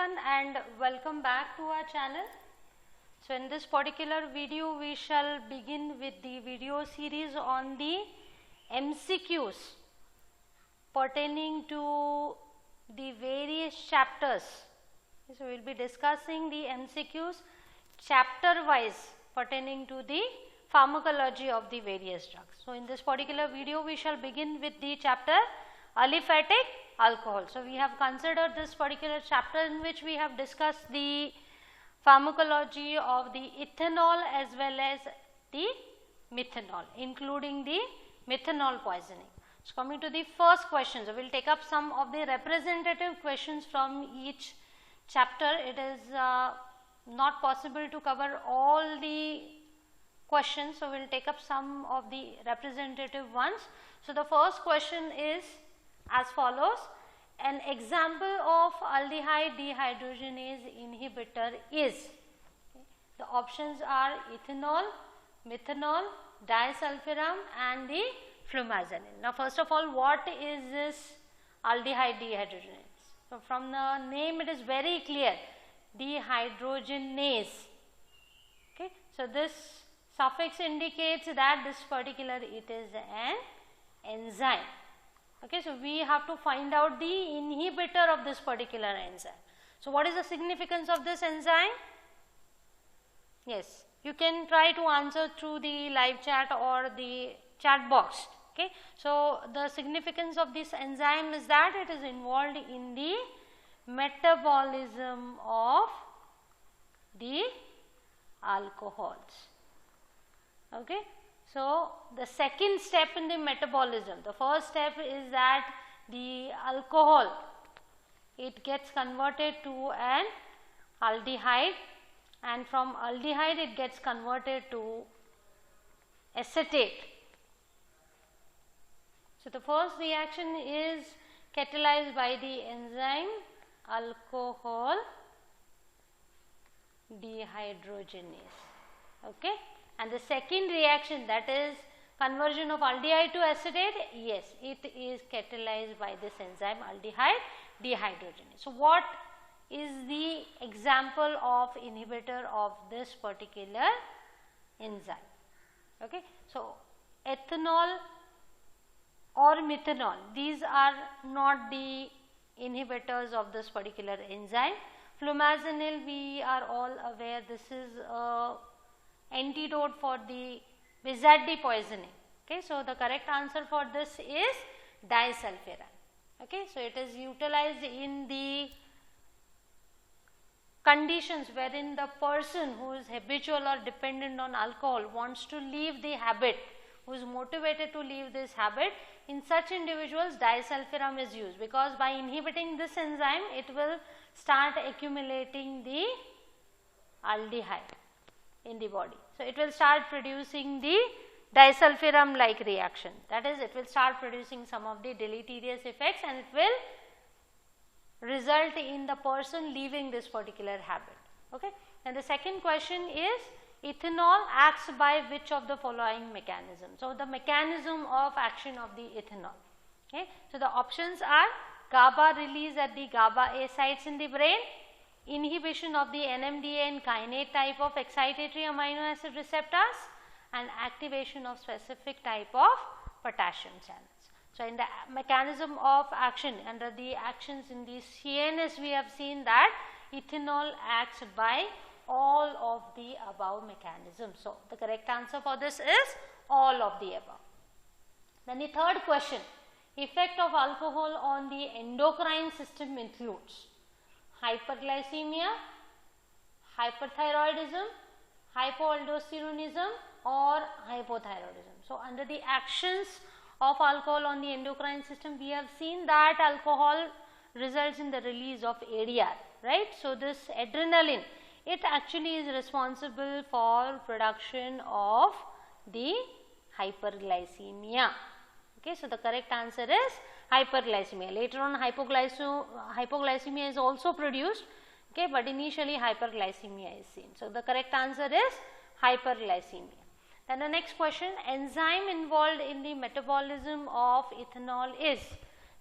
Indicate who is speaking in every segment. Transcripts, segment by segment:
Speaker 1: everyone and welcome back to our channel. So, in this particular video we shall begin with the video series on the MCQs pertaining to the various chapters. So, we will be discussing the MCQs chapter wise pertaining to the pharmacology of the various drugs. So, in this particular video we shall begin with the chapter Aliphatic alcohol. So, we have considered this particular chapter in which we have discussed the pharmacology of the ethanol as well as the methanol, including the methanol poisoning. So, coming to the first question, so we will take up some of the representative questions from each chapter. It is not possible to cover all the questions, so we will take up some of the representative ones. So, the first question is as follows: an example of aldehyde dehydrogenase inhibitor is, the options are ethanol, methanol, disulfiram and the Flumazenil. Now, first of all, what is this aldehyde dehydrogenase? So, from the name it is very clear, dehydrogenase. Okay. So, this suffix indicates that this particular it is an enzyme. Okay, so we have to find out the inhibitor of this particular enzyme. So, what is the significance of this enzyme? Yes, you can try to answer through the live chat or the chat box. Okay, so the significance of this enzyme is that it is involved in the metabolism of the alcohols. Okay. So, the second step in the metabolism, the first step is that the alcohol, it gets converted to an aldehyde, and from aldehyde it gets converted to acetate. So, the first reaction is catalyzed by the enzyme alcohol dehydrogenase. Okay. And the second reaction, that is conversion of aldehyde to acetate, yes, it is catalyzed by this enzyme aldehyde dehydrogenase. So, what is the example of inhibitor of this particular enzyme? Okay. So, ethanol or methanol, these are not the inhibitors of this particular enzyme. Flumazenil, we are all aware, this is a antidote for the Bizardi poisoning. Okay. So, the correct answer for this is disulfiram. Okay. So, it is utilized in the conditions wherein the person who is habitual or dependent on alcohol wants to leave the habit, who is motivated to leave this habit. In such individuals, disulfiram is used, because by inhibiting this enzyme it will start accumulating the aldehyde in the body. So, it will start producing the disulfiram like reaction, that is, it will start producing some of the deleterious effects and it will result in the person leaving this particular habit. Okay. And the second question is, ethanol acts by which of the following mechanism? So, the mechanism of action of the ethanol. Okay. So, the options are GABA release at the GABA A sites in the brain, inhibition of the NMDA and kinate type of excitatory amino acid receptors, and activation of specific type of potassium channels. So, in the mechanism of action, under the actions in the CNS, we have seen that ethanol acts by all of the above mechanisms. So, the correct answer for this is all of the above. Then the third question, effect of alcohol on the endocrine system includes hyperglycemia, hyperthyroidism, hypoaldosteronism or hypothyroidism. So, under the actions of alcohol on the endocrine system, we have seen that alcohol results in the release of ADR, right. So, this adrenaline, it actually is responsible for production of the hyperglycemia. Okay. So, the correct answer is hyperglycemia. Later on hypoglycemia is also produced, okay, but initially hyperglycemia is seen. So, the correct answer is hyperglycemia. Then the next question, enzyme involved in the metabolism of ethanol is.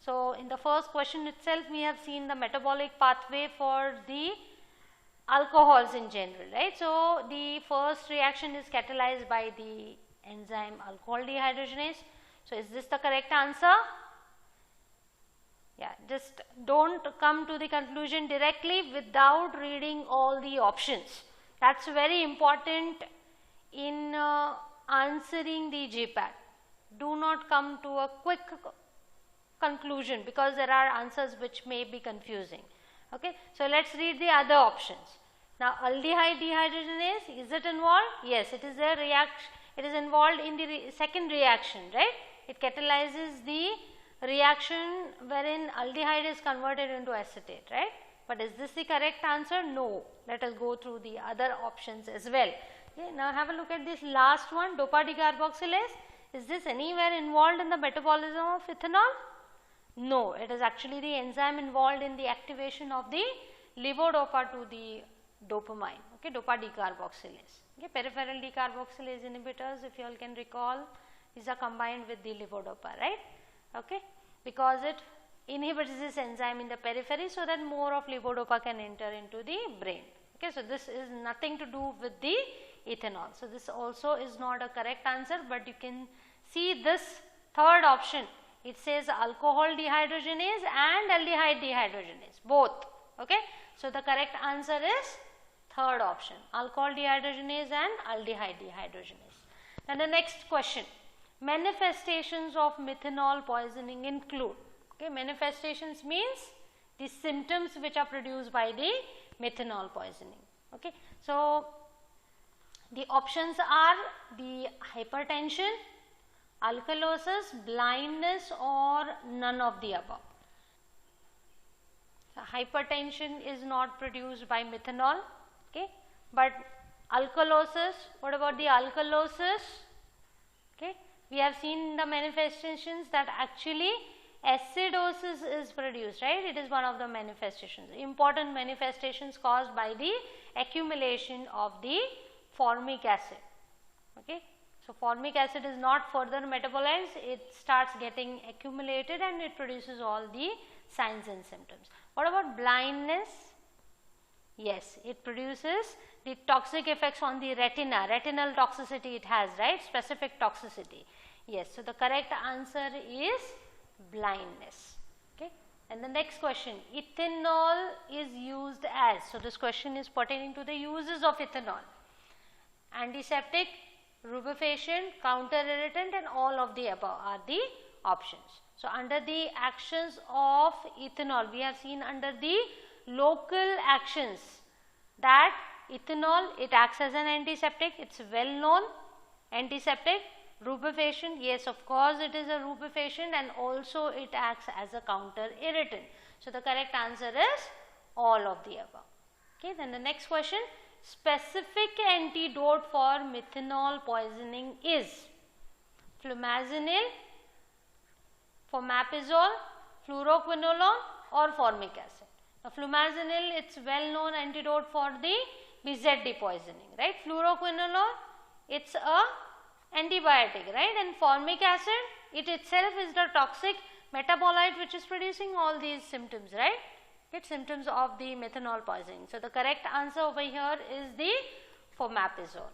Speaker 1: So, in the first question itself we have seen the metabolic pathway for the alcohols in general, right. So, the first reaction is catalyzed by the enzyme alcohol dehydrogenase. So, is this the correct answer? Yeah, just don't come to the conclusion directly without reading all the options. That is very important in answering the GPAT. Do not come to a quick conclusion because there are answers which may be confusing. Okay. So, let us read the other options. Now, aldehyde dehydrogenase, is it involved? Yes, it is a reaction. It is involved in the second reaction, right. It catalyzes the reaction wherein aldehyde is converted into acetate, right. But is this the correct answer? No. Let us go through the other options as well. Okay. Now, have a look at this last one, Dopa Decarboxylase. Is this anywhere involved in the metabolism of ethanol? No, it is actually the enzyme involved in the activation of the levodopa to the dopamine, okay, Dopa Decarboxylase. Okay, peripheral decarboxylase inhibitors, if you all can recall, these are combined with the levodopa, right, okay, because it inhibits this enzyme in the periphery so that more of levodopa can enter into the brain. Okay, so this is nothing to do with the ethanol. So, this also is not a correct answer, but you can see this third option. It says alcohol dehydrogenase and aldehyde dehydrogenase, both. Okay. So, the correct answer is third option, alcohol dehydrogenase and aldehyde dehydrogenase. Then the next question, manifestations of methanol poisoning include. Okay, manifestations means the symptoms which are produced by the methanol poisoning. Okay. So, the options are the hypertension, alkalosis, blindness, or none of the above. So, hypertension is not produced by methanol, okay, but alkalosis, what about the alkalosis? Okay, we have seen the manifestations that actually acidosis is produced, right. It is one of the manifestations, important manifestations caused by the accumulation of the formic acid. Okay. So, formic acid is not further metabolized, it starts getting accumulated and it produces all the signs and symptoms. What about blindness? Yes, it produces the toxic effects on the retina, retinal toxicity it has, right, specific toxicity. Yes, so the correct answer is blindness. Okay. And the next question, ethanol is used as, so this question is pertaining to the uses of ethanol. Antiseptic, Rubefacient, Counterirritant, and all of the above are the options. So, under the actions of ethanol, we have seen under the local actions that ethanol, it acts as an antiseptic, it is well known antiseptic. Rubefacient, yes, of course it is a rubefacient, and also it acts as a counterirritant. So, the correct answer is all of the above. Okay, then the next question, specific antidote for methanol poisoning is Flumazenil, Fomepizole, Fluoroquinolone, or Formic acid. Now, Flumazenil, it is well known antidote for the BZD poisoning, right. Fluoroquinolone, it is a antibiotic, right, and formic acid, it itself is the toxic metabolite which is producing all these symptoms, right, it symptoms of the methanol poisoning. So, the correct answer over here is the Fomepizole.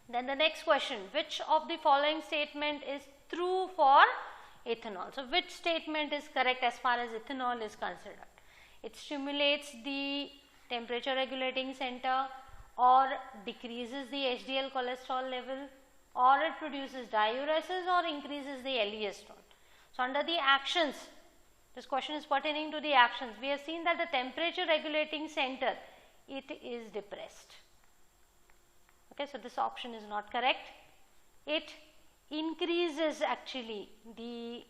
Speaker 1: Then the next question, which of the following statement is true for ethanol? So, which statement is correct as far as ethanol is considered? It stimulates the temperature regulating center, or decreases the HDL cholesterol level, or it produces diuresis, or increases the LDL. So, under the actions, this question is pertaining to the actions. We have seen that the temperature regulating center, it is depressed. Okay, so, this option is not correct. It increases actually the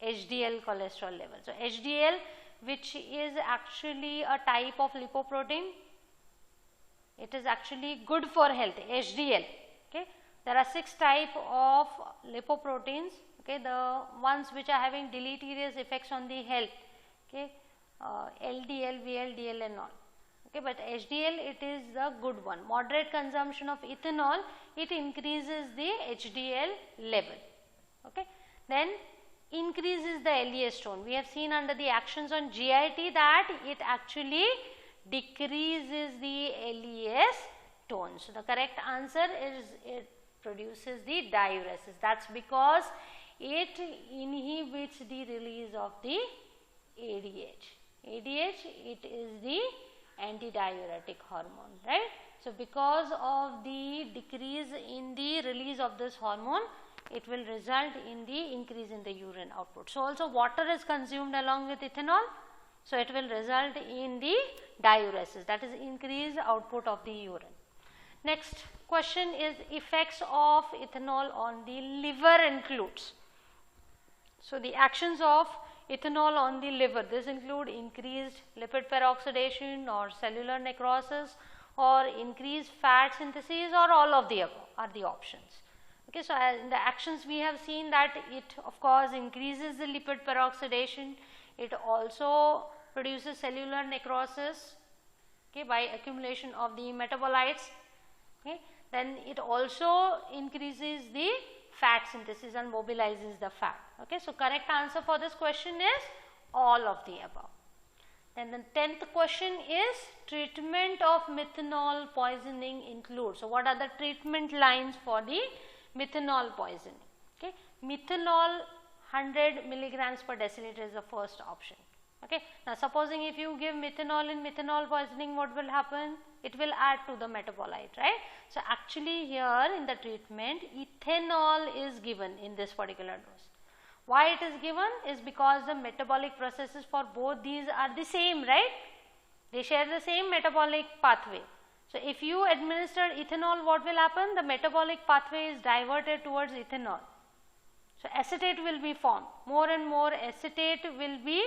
Speaker 1: HDL cholesterol level. So, HDL, which is actually a type of lipoprotein, it is actually good for health, HDL. Okay. There are 6 types of lipoproteins, okay, the ones which are having deleterious effects on the health, okay, LDL, VLDL and all. Okay, but HDL, it is the good one. Moderate consumption of ethanol, it increases the HDL level. Okay. Then increases the LES tone. We have seen under the actions on GIT that it actually decreases the LES tone. So, the correct answer is it produces the diuresis. That is because it inhibits the release of the ADH. ADH, it is the antidiuretic hormone, right. So, because of the decrease in the release of this hormone, it will result in the increase in the urine output. So, also water is consumed along with ethanol. So, it will result in the diuresis, that is increased output of the urine. Next question is effects of ethanol on the liver includes. So, the actions of ethanol on the liver, this include increased lipid peroxidation or cellular necrosis or increased fat synthesis or all of the above are the options. Okay, so, in the actions we have seen that it of course increases the lipid peroxidation, it also produces cellular necrosis, okay, by accumulation of the metabolites, okay. Then it also increases the fat synthesis and mobilizes the fat. Okay. So, correct answer for this question is all of the above. Then the 10th question is treatment of methanol poisoning includes. So, what are the treatment lines for the methanol poisoning? Okay. Methanol 100 milligrams per deciliter is the first option. Okay. Now, supposing if you give methanol in methanol poisoning, what will happen? It will add to the metabolite, right. So, actually here in the treatment, ethanol is given in this particular dose. Why it is given is because the metabolic processes for both these are the same, right. They share the same metabolic pathway. So, if you administer ethanol, what will happen? The metabolic pathway is diverted towards ethanol. So, acetate will be formed, more and more acetate will be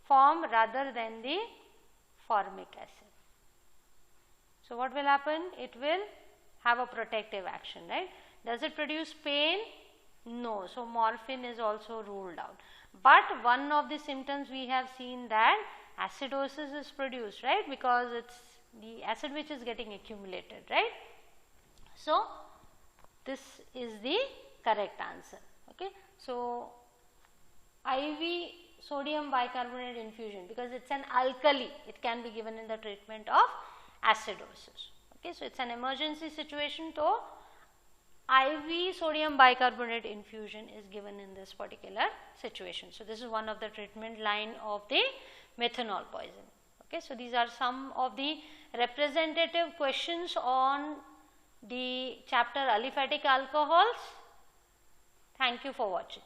Speaker 1: formed rather than the formic acid. So, what will happen? It will have a protective action, right. Does it produce pain? No. So, morphine is also ruled out. But one of the symptoms we have seen that acidosis is produced, right, because it is the acid which is getting accumulated, right. So, this is the correct answer. Okay. So, IV sodium bicarbonate infusion, because it is an alkali, it can be given in the treatment of acidosis. Okay. So, it is an emergency situation, so IV sodium bicarbonate infusion is given in this particular situation. So, this is one of the treatment line of the methanol poisoning. Okay. So, these are some of the representative questions on the chapter aliphatic alcohols. Thank you for watching.